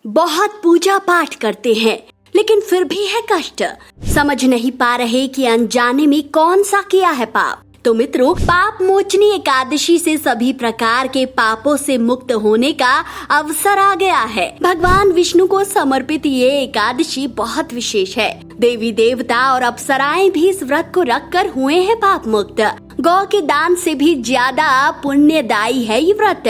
बहुत पूजा पाठ करते हैं लेकिन फिर भी है कष्ट। समझ नहीं पा रहे कि अनजाने में कौन सा किया है पाप। तो मित्रों, पाप मोचनी एकादशी से सभी प्रकार के पापों से मुक्त होने का अवसर आ गया है। भगवान विष्णु को समर्पित ये एकादशी बहुत विशेष है। देवी देवता और अप्सराएं भी इस व्रत को रखकर हुए हैं पाप मुक्त। गौ के दान से भी ज्यादा पुण्यदायी है ये व्रत।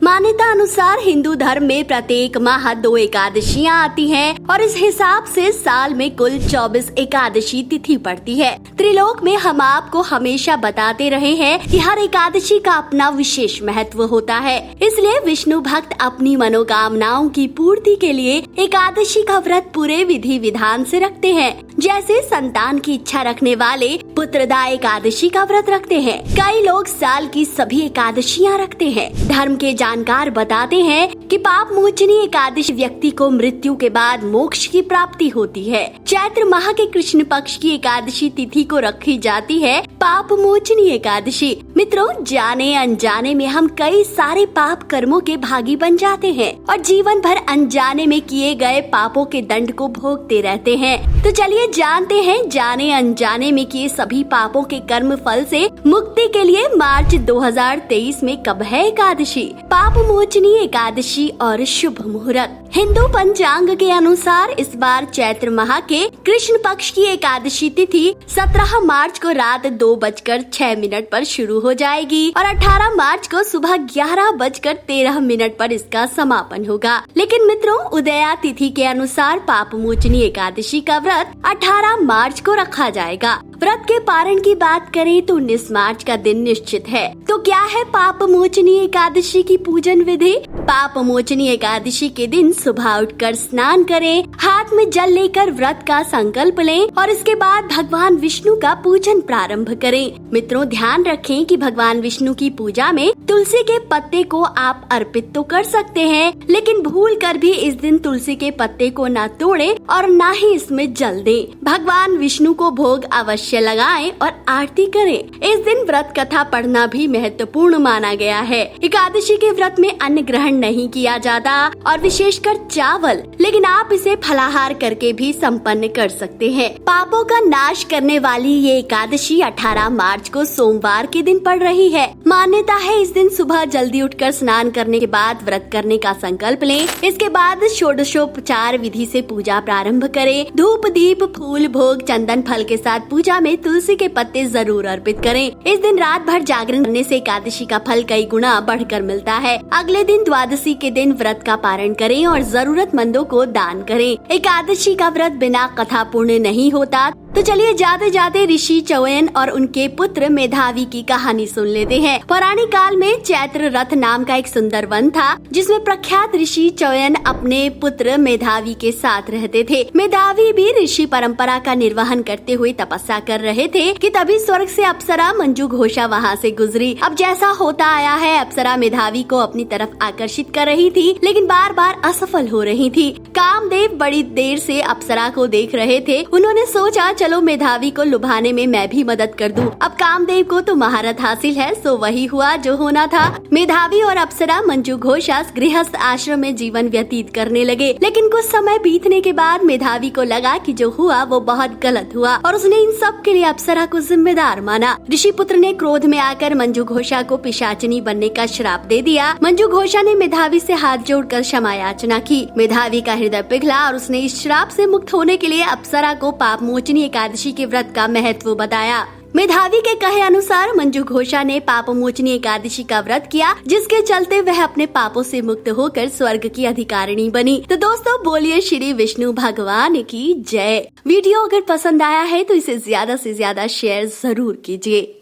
मान्यता अनुसार हिंदू धर्म में प्रत्येक माह 2 एकादशियां आती हैं और इस हिसाब से साल में कुल 24 एकादशी तिथि पड़ती है। त्रिलोक में हम आपको हमेशा बताते रहे हैं कि हर एकादशी का अपना विशेष महत्व होता है। इसलिए विष्णु भक्त अपनी मनोकामनाओं की पूर्ति के लिए एकादशी का व्रत पूरे विधि विधान से रखते हैं। जैसे संतान की इच्छा रखने वाले पुत्रदा एकादशी का व्रत रखते हैं। कई लोग साल की सभी एकादशियां रखते हैं। धर्म के जानकार बताते हैं कि पाप मोचनी एकादशी व्यक्ति को मृत्यु के बाद मोक्ष की प्राप्ति होती है। चैत्र माह के कृष्ण पक्ष की एकादशी तिथि को रखी जाती है पाप मोचनी एकादशी। मित्रों, जाने अनजाने में हम कई सारे पाप कर्मों के भागी बन जाते हैं और जीवन भर अनजाने में किए गए पापों के दंड को भोगते रहते हैं। तो चलिए जानते हैं जाने अनजाने में किए सभी पापों के कर्म फल से मुक्ति के लिए मार्च 2023 में कब है एकादशी। पाप मोचनी एकादशी और शुभ मुहूर्त। हिंदू पंचांग के अनुसार इस बार चैत्र माह के कृष्ण पक्ष की एकादशी तिथि 17 मार्च को रात 2:06 पर शुरू हो जाएगी और 18 मार्च को सुबह 11:13 पर इसका समापन होगा। लेकिन मित्रों, उदया तिथि के अनुसार पाप मोचनी एकादशी का व्रत 18 मार्च को रखा जाएगा। व्रत के पारण की बात करें तो 19 मार्च का दिन निश्चित है। तो क्या है पाप मोचनी एकादशी की पूजन विधि? पाप मोचनी एकादशी के दिन सुबह उठकर स्नान करें, हाथ में जल लेकर व्रत का संकल्प लें और इसके बाद भगवान विष्णु का पूजन प्रारंभ करें। मित्रों, ध्यान रखें कि भगवान विष्णु की पूजा में तुलसी के पत्ते को आप अर्पित तो कर सकते हैं, लेकिन भूल कर भी इस दिन तुलसी के पत्ते को न तोड़ें और न ही इसमें जल दें। भगवान विष्णु को भोग अवश्य लगाएं और आरती करें। इस दिन व्रत कथा पढ़ना भी महत्वपूर्ण माना गया है। एकादशी के व्रत में अन्न ग्रहण नहीं किया जाता और विशेषकर चावल, लेकिन आप इसे फलाहार करके भी संपन्न कर सकते हैं। पापों का नाश करने वाली ये एकादशी 18 मार्च को सोमवार के दिन पड़ रही है। मान्यता है इस दिन सुबह जल्दी उठकर स्नान करने के बाद व्रत करने का संकल्प लें। इसके बाद षोडशोपचार विधि से पूजा प्रारंभ करें। धूप दीप फूल भोग चंदन फल के साथ पूजा में तुलसी के पत्ते जरूर अर्पित करें। इस दिन रात भर जागरण करने से एकादशी का फल कई गुना बढ़कर मिलता है। अगले दिन द्वादशी के दिन व्रत का पारण करें और जरूरतमंदों को दान करें। एकादशी का व्रत बिना कथा पूर्ण नहीं होता। तो चलिए जाते जाते ऋषि च्यवन और उनके पुत्र मेधावी की कहानी सुन लेते हैं। पौराणिक काल में चैत्र रथ नाम का एक सुंदर वन था, जिसमें प्रख्यात ऋषि च्यवन अपने पुत्र मेधावी के साथ रहते थे। मेधावी भी ऋषि परंपरा का निर्वहन करते हुए तपस्या कर रहे थे कि तभी स्वर्ग से अप्सरा मंजू घोषा वहाँ से गुजरी। अब जैसा होता आया है, अप्सरा मेधावी को अपनी तरफ आकर्षित कर रही थी, लेकिन बार बार असफल हो रही थी। कामदेव बड़ी देर से अप्सरा को देख रहे थे। उन्होंने सोचा चलो मेधावी को लुभाने में मैं भी मदद कर दूं। अब कामदेव को तो महारत हासिल है, सो वही हुआ जो होना था। मेधावी और अप्सरा मंजू घोषा गृहस्थ आश्रम में जीवन व्यतीत करने लगे। लेकिन कुछ समय बीतने के बाद मेधावी को लगा कि जो हुआ वो बहुत गलत हुआ और उसने इन सब के लिए अप्सरा को जिम्मेदार माना। ऋषि पुत्र ने क्रोध में आकर मंजू घोषा को पिशाचिनी बनने का श्राप दे दिया। मंजू घोषा ने मेधावी से हाथ जोड़कर क्षमा याचना की। मेधावी का हृदय पिघला और उसने इस श्राप से मुक्त होने के लिए अप्सरा को पाप मोचनी एकादशी के व्रत का महत्व बताया। मेधावी के कहे अनुसार मंजू घोषा ने पाप मोचनी एकादशी का व्रत किया, जिसके चलते वह अपने पापों से मुक्त होकर स्वर्ग की अधिकारिणी बनी। तो दोस्तों, बोलिए श्री विष्णु भगवान की जय। वीडियो अगर पसंद आया है तो इसे ज्यादा से ज्यादा शेयर जरूर कीजिए।